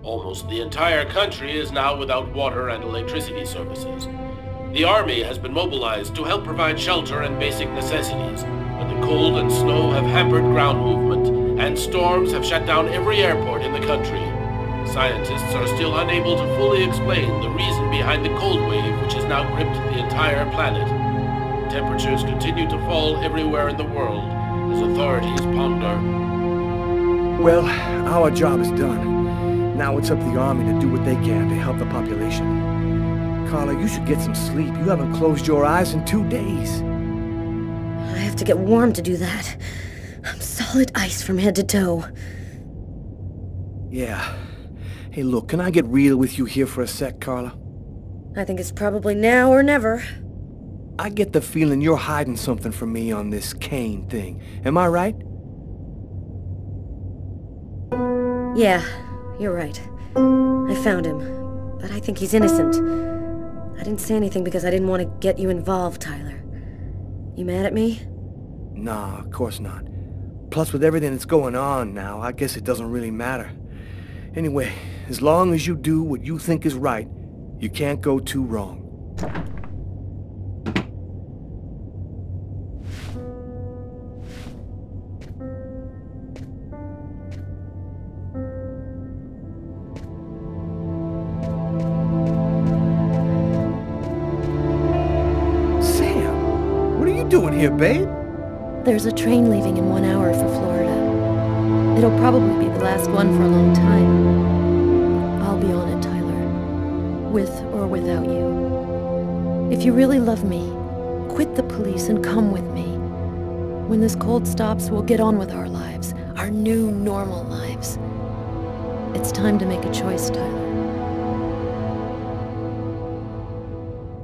Almost the entire country is now without water and electricity services. The army has been mobilized to help provide shelter and basic necessities, but the cold and snow have hampered ground movement, and storms have shut down every airport in the country. Scientists are still unable to fully explain the reason behind the cold wave which has now gripped the entire planet. Temperatures continue to fall everywhere in the world as authorities ponder. Well, our job is done. Now it's up to the army to do what they can to help the population. Carla, you should get some sleep. You haven't closed your eyes in 2 days. I have to get warm to do that. I'm solid ice from head to toe. Yeah. Hey, look, can I get real with you here for a sec, Carla? I think it's probably now or never. I get the feeling you're hiding something from me on this Kane thing. Am I right? Yeah, you're right. I found him, but I think he's innocent. I didn't say anything because I didn't want to get you involved, Tyler. You mad at me? Nah, of course not. Plus, with everything that's going on now, I guess it doesn't really matter. Anyway, as long as you do what you think is right, you can't go too wrong. Doing here, babe? There's a train leaving in 1 hour for Florida. It'll probably be the last one for a long time. I'll be on it, Tyler. With or without you. If you really love me, quit the police and come with me. When this cold stops, we'll get on with our lives. Our new, normal lives. It's time to make a choice, Tyler.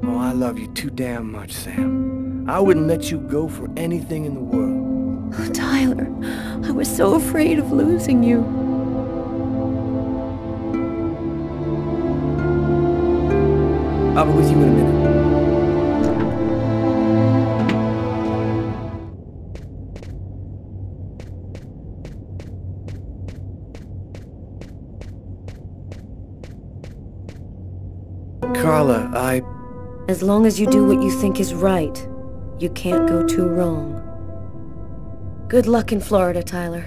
Oh, I love you too damn much, Sam. I wouldn't let you go for anything in the world. Oh, Tyler, I was so afraid of losing you. I'll be with you in a minute. Carla, As long as you do what you think is right, you can't go too wrong. Good luck in Florida, Tyler.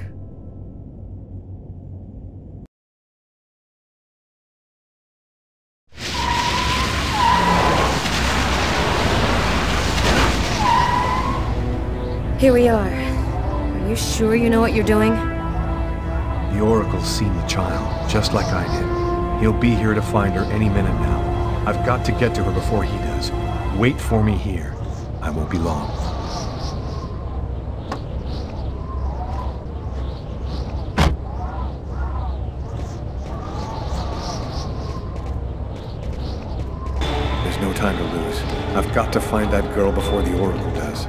Here we are. Are you sure you know what you're doing? The Oracle's seen the child, just like I did. He'll be here to find her any minute now. I've got to get to her before he does. Wait for me here. I won't be long. There's no time to lose. I've got to find that girl before the Oracle does.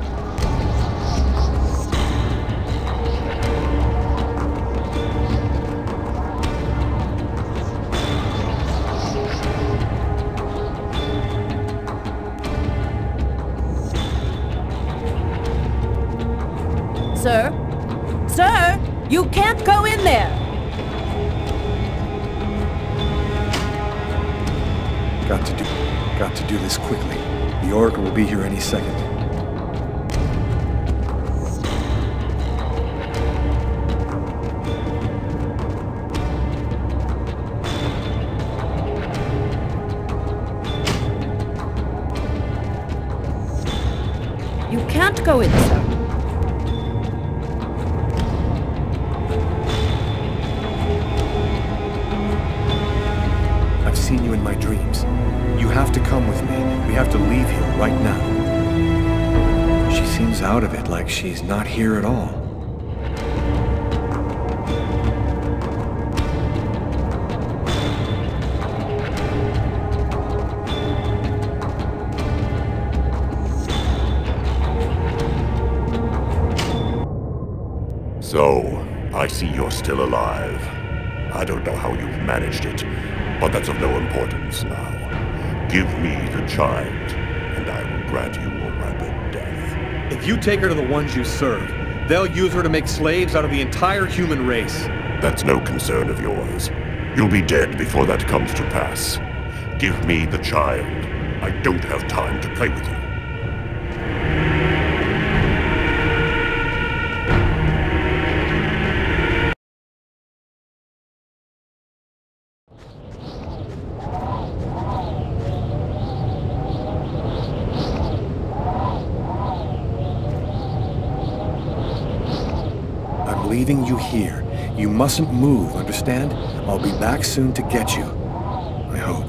Sir? Sir! You can't go in there! Got to do this quickly. The Oracle will be here any second. go in, sir. I've seen you in my dreams. You have to come with me. We have to leave here right now. She seems out of it, like she's not here at all. So, I see you're still alive. I don't know how you've managed it, but that's of no importance now. Give me the child, and I will grant you a rapid death. If you take her to the ones you serve, they'll use her to make slaves out of the entire human race. That's no concern of yours. You'll be dead before that comes to pass. Give me the child. I don't have time to play with you. I'm leaving you here. You mustn't move, understand? I'll be back soon to get you. I hope.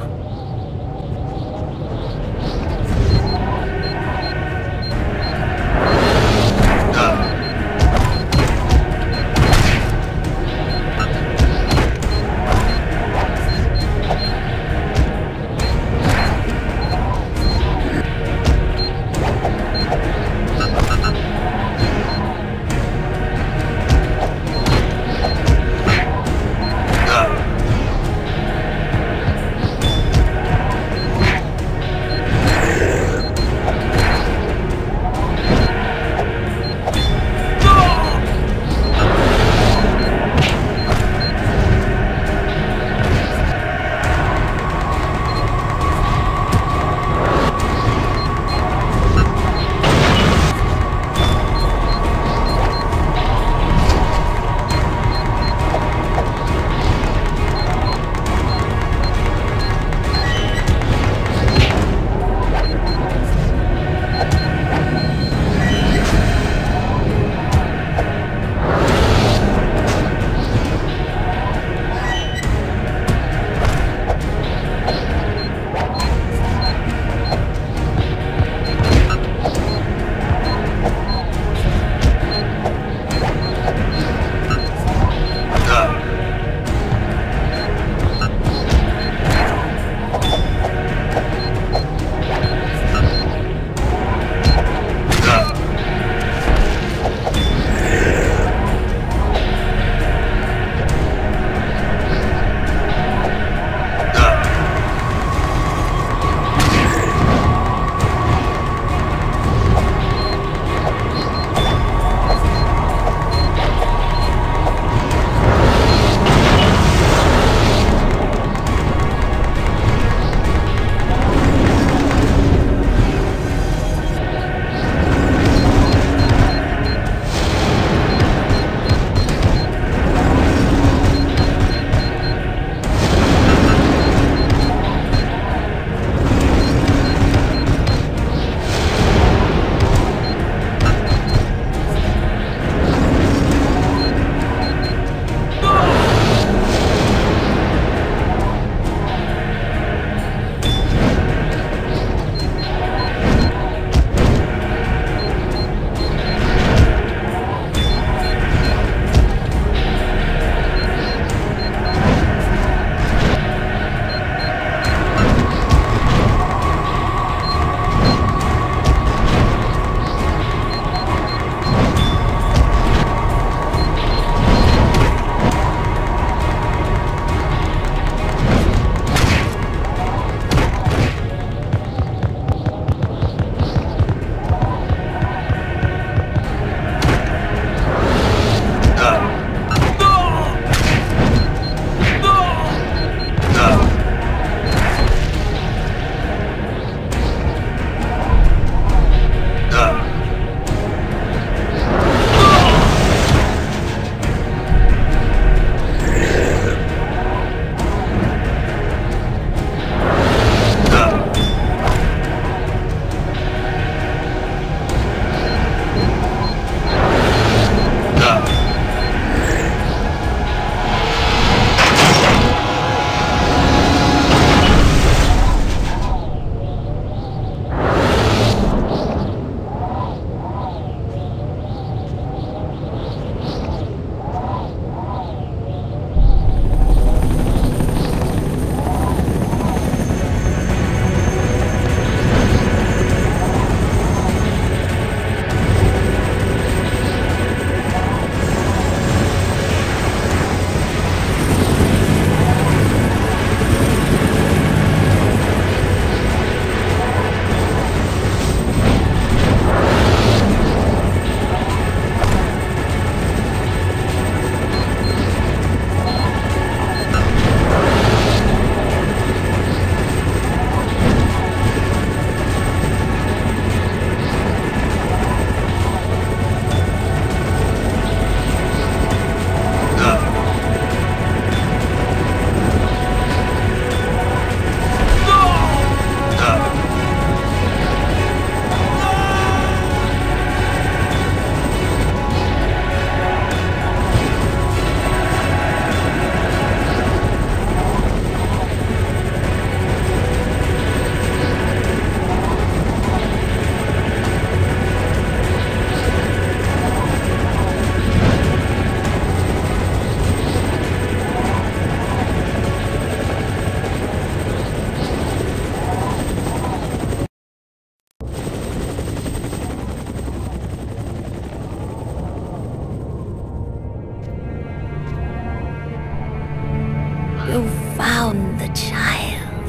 found the child.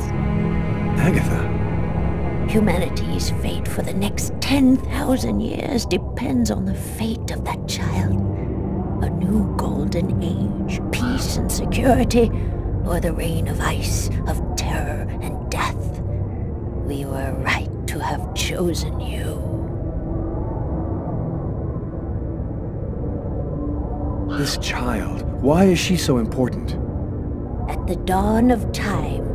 Agatha. Humanity's fate for the next 10,000 years depends on the fate of that child. A new golden age, peace and security, or the reign of ice, of terror and death. We were right to have chosen you. This child, why is she so important? At the dawn of time,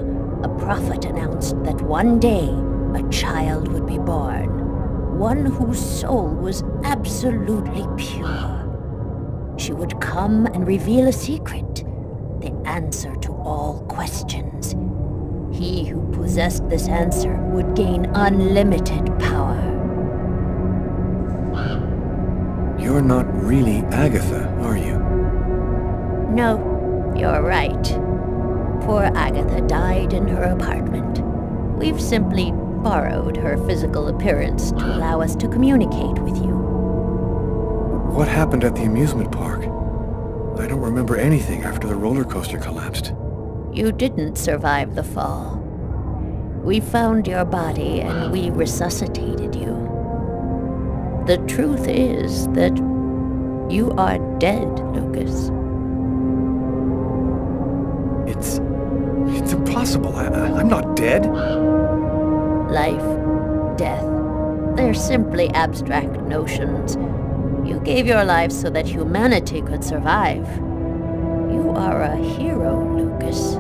a prophet announced that one day a child would be born, one whose soul was absolutely pure. She would come and reveal a secret, the answer to all questions. He who possessed this answer would gain unlimited power. You're not really Agatha, are you? No, you're right. Poor Agatha died in her apartment. We've simply borrowed her physical appearance to allow us to communicate with you. What happened at the amusement park? I don't remember anything after the roller coaster collapsed. You didn't survive the fall. We found your body and we resuscitated you. The truth is that you are dead, Lucas. It's impossible. I'm not dead. Life, death, they're simply abstract notions. You gave your life so that humanity could survive. You are a hero, Lucas.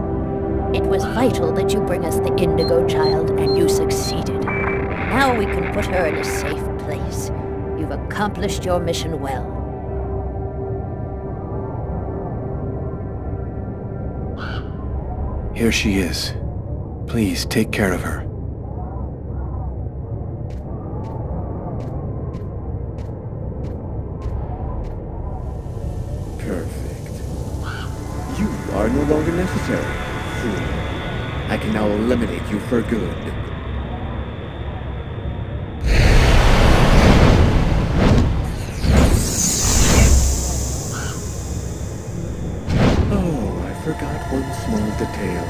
It was vital that you bring us the Indigo Child, and you succeeded. Now we can put her in a safe place. You've accomplished your mission well. Here she is. Please take care of her. Perfect. You are no longer necessary. Fool. I can now eliminate you for good. Oh, I forgot one small detail.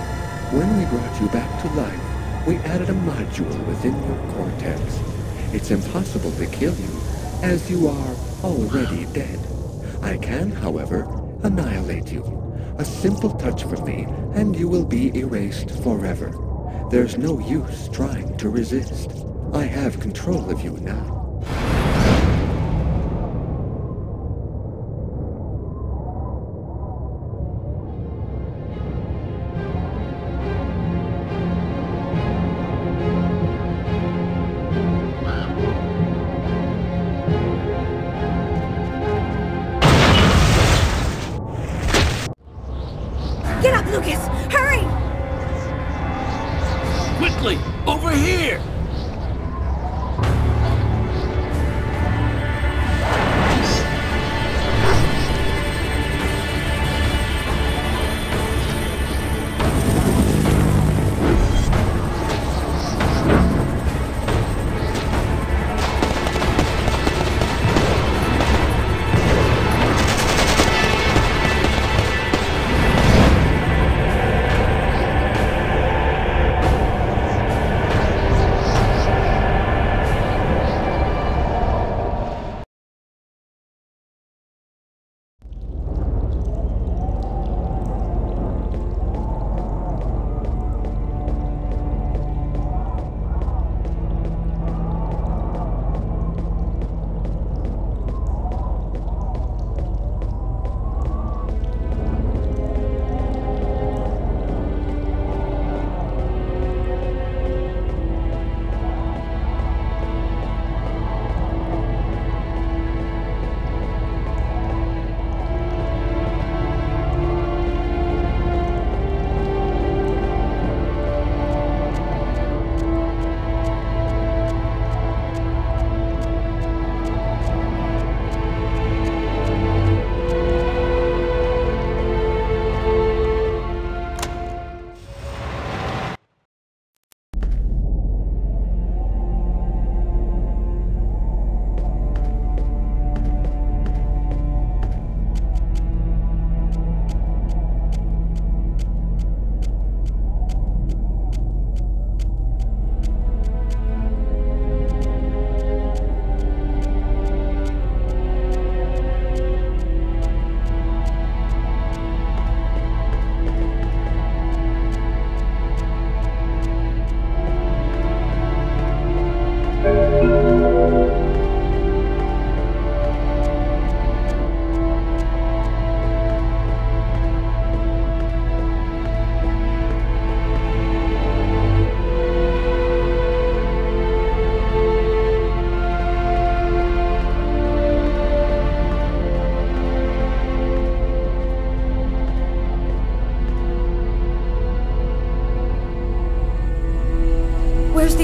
When we brought you back to life, we added a module within your cortex. It's impossible to kill you, as you are already dead. I can, however, annihilate you. A simple touch from me, and you will be erased forever. There's no use trying to resist. I have control of you now. Get up, Lucas! Hurry! Quickly! Over here!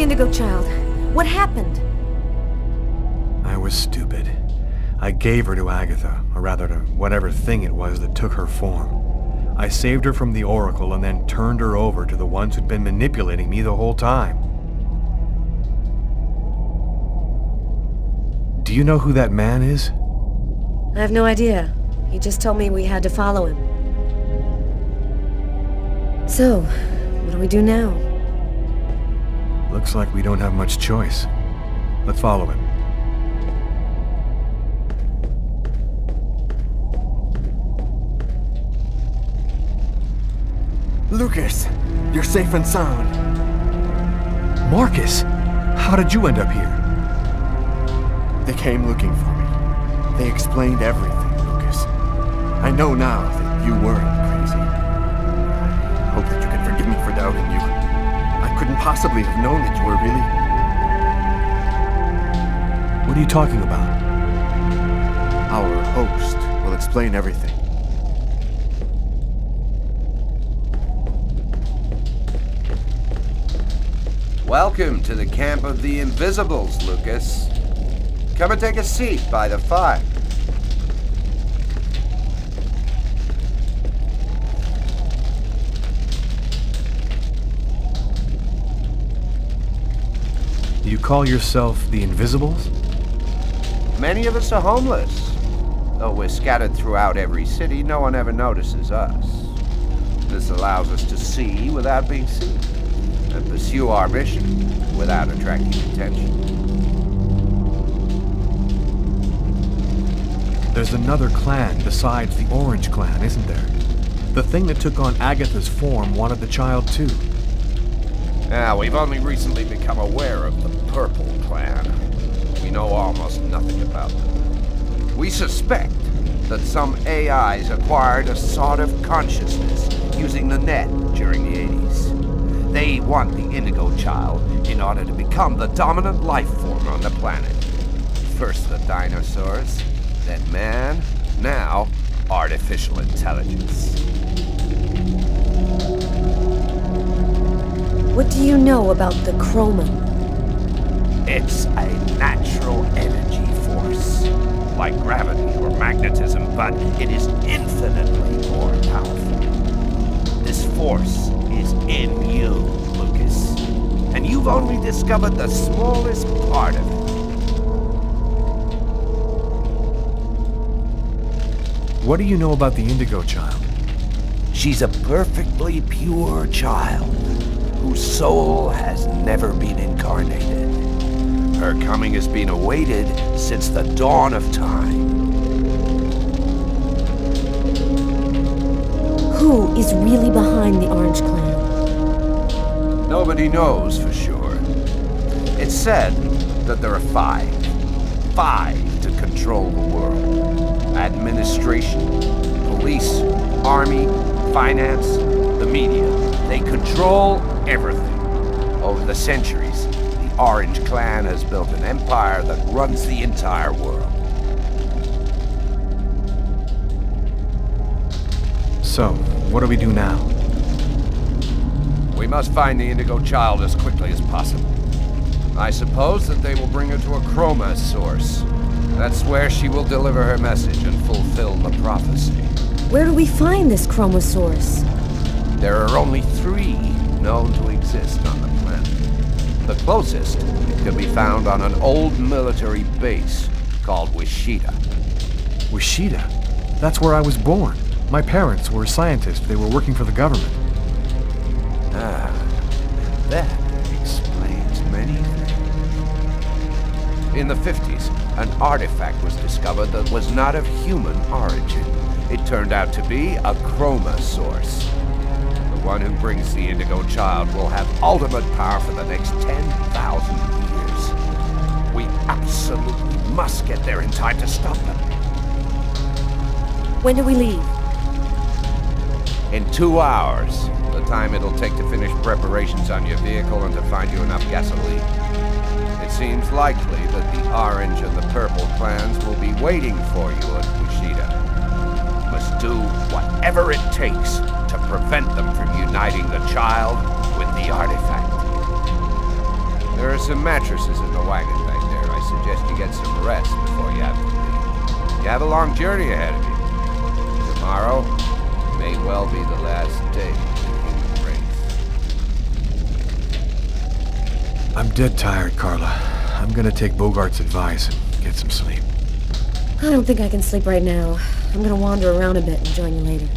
Indigo Child? What happened? I was stupid. I gave her to Agatha, or rather to whatever thing it was that took her form. I saved her from the Oracle and then turned her over to the ones who'd been manipulating me the whole time. Do you know who that man is? I have no idea. He just told me we had to follow him. So, what do we do now? Looks like we don't have much choice. Let's follow him. Lucas, you're safe and sound. Marcus! How did you end up here? They came looking for me. They explained everything, Lucas. I know now that you weren't crazy. I hope that you can forgive me for doubting you. I couldn't possibly have known that you were really... What are you talking about? Our host will explain everything. Welcome to the camp of the Invisibles, Lucas. Come and take a seat by the fire. You call yourself the Invisibles? Many of us are homeless. Though we're scattered throughout every city, no one ever notices us. This allows us to see without being seen, and pursue our mission without attracting attention. There's another clan besides the Orange Clan, isn't there? The thing that took on Agatha's form wanted the child too. We've only recently become aware of the Purple Clan. We know almost nothing about them. We suspect that some AIs acquired a sort of consciousness using the net during the 80s. They want the Indigo Child in order to become the dominant life form on the planet. First the dinosaurs, then man, now artificial intelligence. What do you know about the chroma? It's a natural energy force, like gravity or magnetism, but it is infinitely more powerful. This force is in you, Lucas, and you've only discovered the smallest part of it. What do you know about the Indigo Child? She's a perfectly pure child, whose soul has never been incarnated. Her coming has been awaited since the dawn of time. Who is really behind the Orange Clan? Nobody knows for sure. It's said that there are five to control the world. Administration, police, army, finance, the media. They control everything. Over the centuries, the Orange Clan has built an empire that runs the entire world. So, what do we do now? We must find the Indigo Child as quickly as possible. I suppose that they will bring her to a chroma source. That's where she will deliver her message and fulfill the prophecy. Where do we find this chroma source? There are only 3 known to exist on the planet. The closest can be found on an old military base called Wishida. Wishida? That's where I was born. My parents were scientists. They were working for the government. That explains many things. In the 50s, an artifact was discovered that was not of human origin. It turned out to be a chroma source. The one who brings the Indigo Child will have ultimate power for the next 10,000 years. We absolutely must get there in time to stop them. When do we leave? In 2 hours, the time it'll take to finish preparations on your vehicle and to find you enough gasoline. It seems likely that the Orange and the Purple clans will be waiting for you at Wishida. You must do whatever it takes to prevent them from uniting the child with the artifact. There are some mattresses in the wagon back there. I suggest you get some rest before you have to leave. You have a long journey ahead of you. Tomorrow may well be the last day of the human race. I'm dead tired, Carla. I'm gonna take Bogart's advice and get some sleep. I don't think I can sleep right now. I'm gonna wander around a bit and join you later.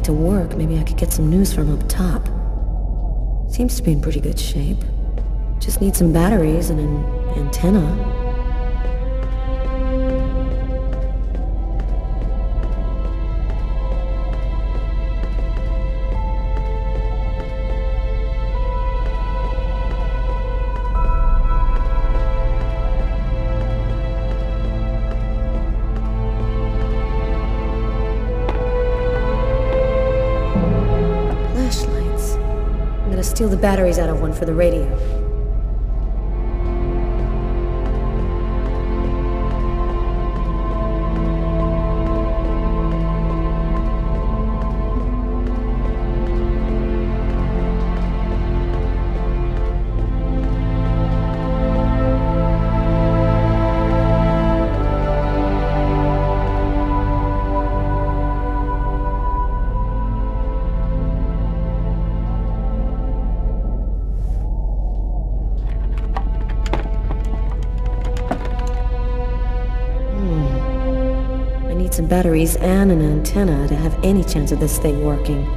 To work, maybe I could get some news from up top. Seems to be in pretty good shape. Just need some batteries and an antenna. Steal the batteries out of one for the radio. Some batteries and an antenna to have any chance of this thing working.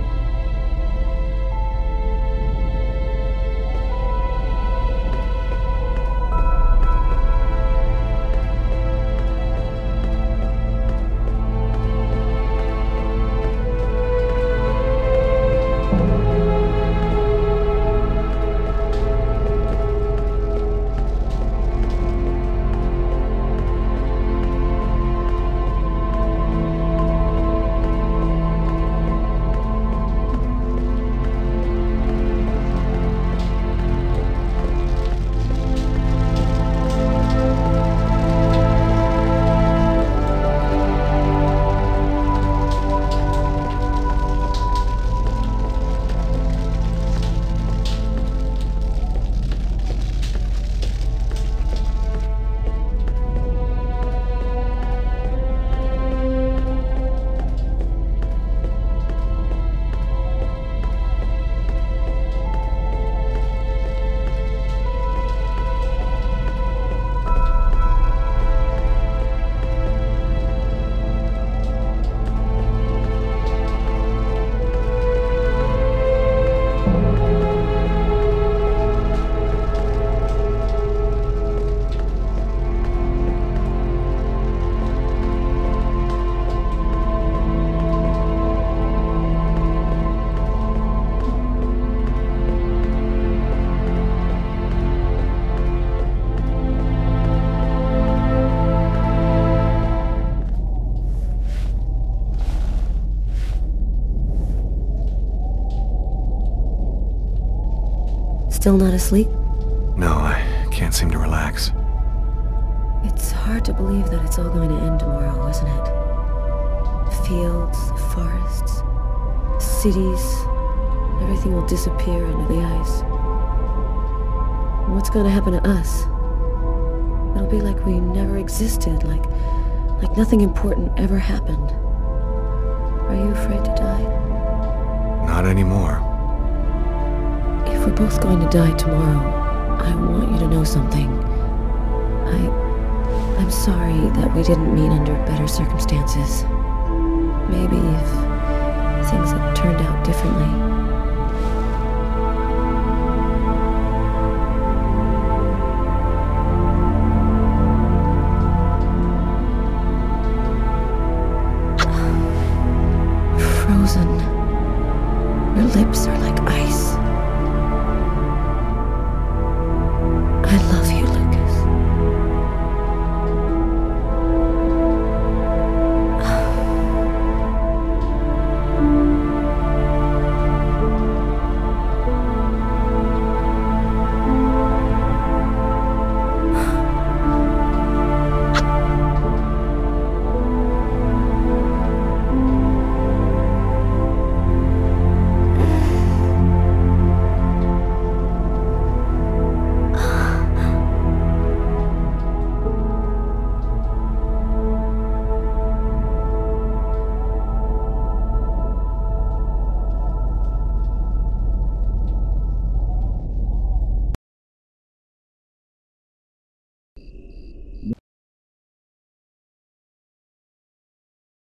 Still not asleep? No, I can't seem to relax. It's hard to believe that it's all going to end tomorrow, isn't it? The fields, the forests, the cities, everything will disappear under the ice. And what's going to happen to us? It'll be like we never existed, like nothing important ever happened. Are you afraid to die? Not anymore. we're both going to die tomorrow, I want you to know something. I'm sorry that we didn't meet under better circumstances. Maybe if things had turned out differently,